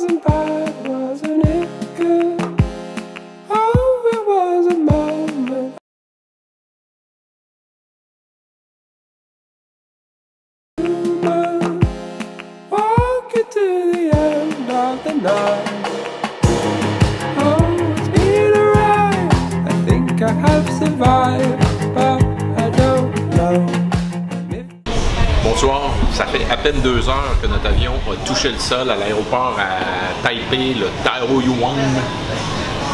wasn't bad, wasn't it good? Oh, it was a moment. Walking to the end of the night. Oh, it's been a ride. I think I have survived, but I don't know. Bonsoir, ça fait à peine 2 heures que notre avion a touché le sol à l'aéroport à Taipei, le Taoyuan.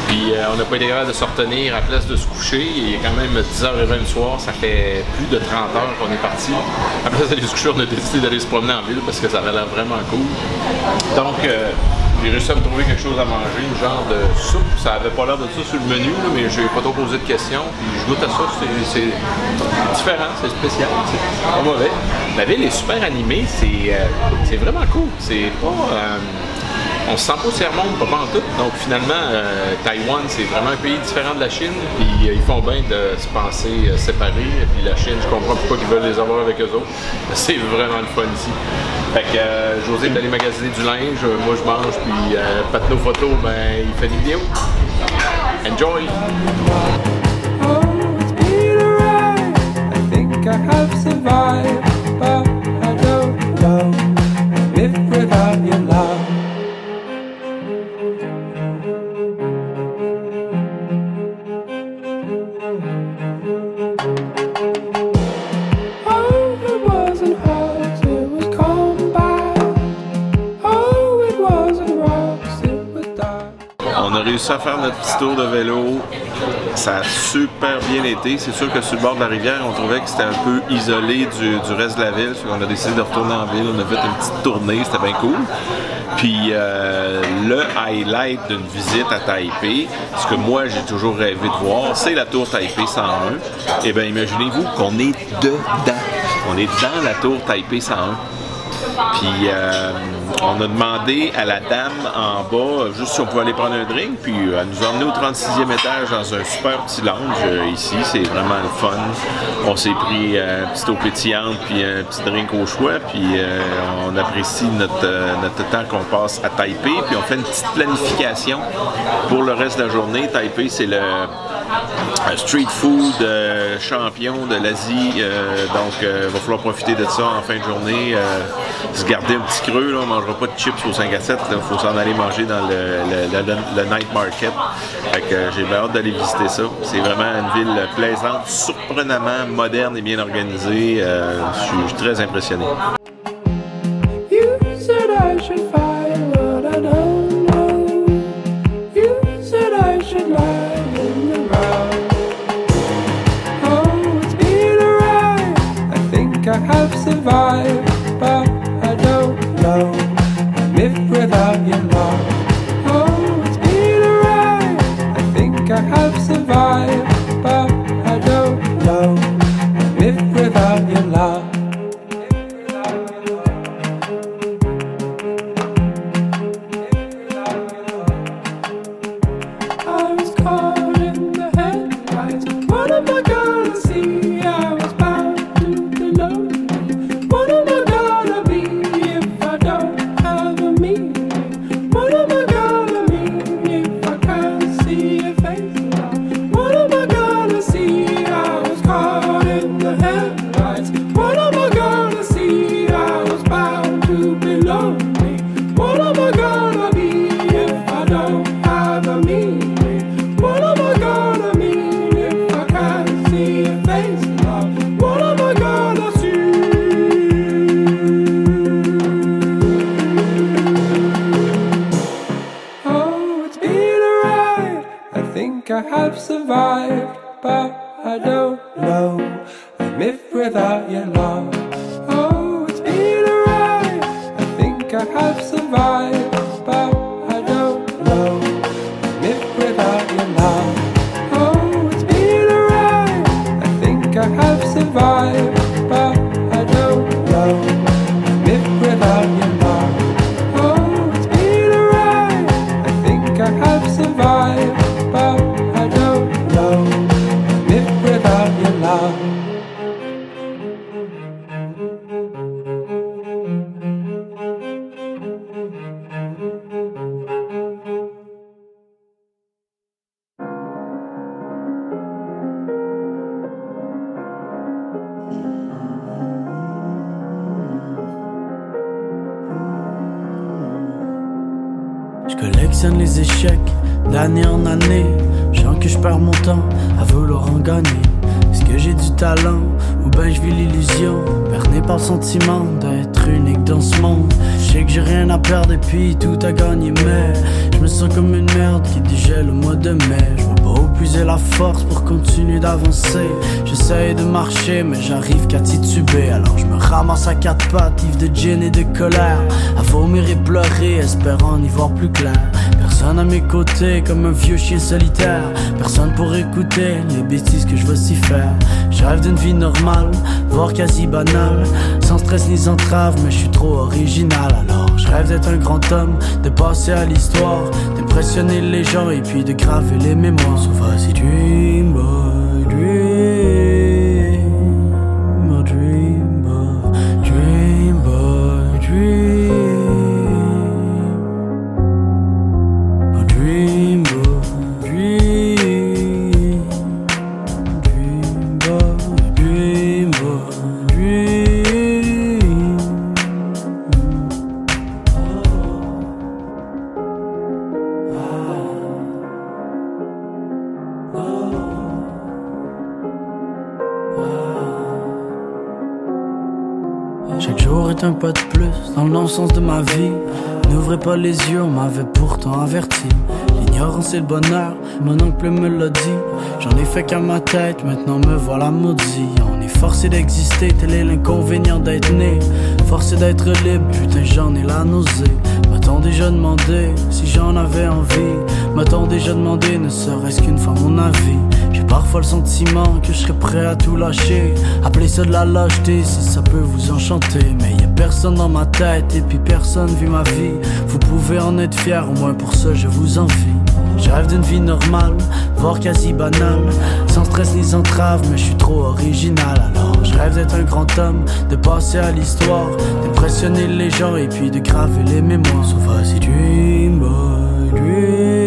Puis on n'a pas été capable de se retenir à place de se coucher. Il est quand même 10h20 le soir, ça fait plus de 30 heures qu'on est parti. À place d'aller se coucher, on a décidé d'aller se promener en ville parce que ça avait l'air vraiment cool. Donc j'ai réussi à me trouver quelque chose à manger, une genre de soupe. Ça avait pas l'air de ça sur le menu, là, mais je n'ai pas trop posé de questions. Puis je goûte à ça, c'est différent, c'est spécial, c'est pas mauvais. La ville est super animée, c'est vraiment cool. C'est pas... on se sent pas au serre-monde, pas en tout. Donc finalement, Taïwan, c'est vraiment un pays différent de la Chine. Puis ils font bien de se penser séparés. Puis la Chine, je comprends pourquoi ils veulent les avoir avec eux autres. C'est vraiment le fun ici. Fait que José est allé magasiner du linge, moi je mange, puis Patno Photo, ben il fait des vidéos. Enjoy! Oh, it's been a ride. I think I have survived, but I don't know. Live without your love. On a réussi à faire notre petit tour de vélo. Ça a super bien été. C'est sûr que sur le bord de la rivière, on trouvait que c'était un peu isolé du reste de la ville. On a décidé de retourner en ville. On a fait une petite tournée. C'était bien cool. Puis le highlight d'une visite à Taipei, ce que moi j'ai toujours rêvé de voir, c'est la tour Taipei 101. Et bien imaginez-vous qu'on est dedans. On est dans la tour Taipei 101. Puis on a demandé à la dame en bas juste si on pouvait aller prendre un drink, puis elle nous a emmenés au 36e étage dans un super petit lounge ici, c'est vraiment le fun. On s'est pris un petit eau pétillante puis un petit drink au choix, puis on apprécie notre temps qu'on passe à Taipei, puis on fait une petite planification pour le reste de la journée. Taipei, c'est le street food champion de l'Asie, donc il va falloir profiter de ça en fin de journée, se garder un petit creux, là, on ne mangera pas de chips au 5 à 7, il faut s'en aller manger dans le night market. Fait que j'ai bien hâte d'aller visiter ça. C'est vraiment une ville plaisante, surprenamment moderne et bien organisée. Je suis très impressionné. I have survived, but I don't know. Live without your love. Oh, it's been a ride. I think I have survived, but I don't know. Live without your love. I was caught in the headlights. What am I gonna see? I was bound to be lonely. What am I gonna be if I don't have a meaning? What am I gonna mean if I can't see your face? What am I gonna see? I was caught in the headlights. What am I gonna see? I was bound to be lonely. What am I gonna be if I don't have a meaning? What am I gonna mean if I can't see your face, love? What am I gonna see? Oh, it's been a ride. I think I have survived, but I don't know. I live without your love. Oh, it's been a ride. I think I have survived, but I don't know. I live without your love. Oh, it's been a ride. I think I have survived, but I don't know. I live without your love. Oh, it's been a ride. I think I have survived, but I don't know. I live without your love. collectionne les échecs d'année en année. Je sens que je perds mon temps à vouloir en gagner. Est-ce que j'ai du talent ou ben je vis l'illusion, berné par le sentiment d'être unique dans ce monde. Je sais que j'ai rien à perdre et puis tout à gagner, mais je me sens comme une merde qui digère le mois de mai. Je vois pas où puiser la force pour continuer d'avancer. J'essaye de marcher mais j'arrive qu'à tituber. Alors je me ramasse à quatre pattes, ivre de gin et de colère, à vomir et pleurer, espérant y voir plus clair. Personne à mes côtés comme un vieux chien solitaire. Personne pour écouter les bêtises que je veux si faire. Je rêve d'une vie normale, voire quasi banale, sans stress ni entrave, mais je suis trop original. Alors je rêve d'être un grand homme, de passer à l'histoire, d'impressionner les gens et puis de graver les mémoires. So vas-y dream boy, dream, oh dream boy, dream boy, dream, oh dream boy, dream, dream boy, dream boy, dream. Chaque jour est un pas de plus dans le non-sens de ma vie. N'ouvrez pas les yeux, on m'avait pourtant averti. L'ignorance et le bonheur, mon oncle me l'a dit. J'en ai fait qu'à ma tête, maintenant me voilà maudit. On est forcé d'exister, tel est l'inconvénient d'être né. Forcé d'être libre, putain j'en ai la nausée. M'a-t-on déjà demandé si j'en avais envie? M'a-t-on déjà demandé ne serait-ce qu'une fois mon avis? J'ai parfois le sentiment que je serais prêt à tout lâcher. Appelez ça de la lâcheté si ça peut vous enchanter. Mais y'a personne dans ma tête et puis personne vit ma vie. Vous pouvez en être fiers, au moins pour ça je vous envie. Je rêve d'une vie normale, voire quasi banale, sans stress ni entrave, mais je suis trop original. Alors je rêve d'être un grand homme, de passer à l'histoire, d'impressionner les gens et puis de graver les mémoires. So vas-y dream boy, dream.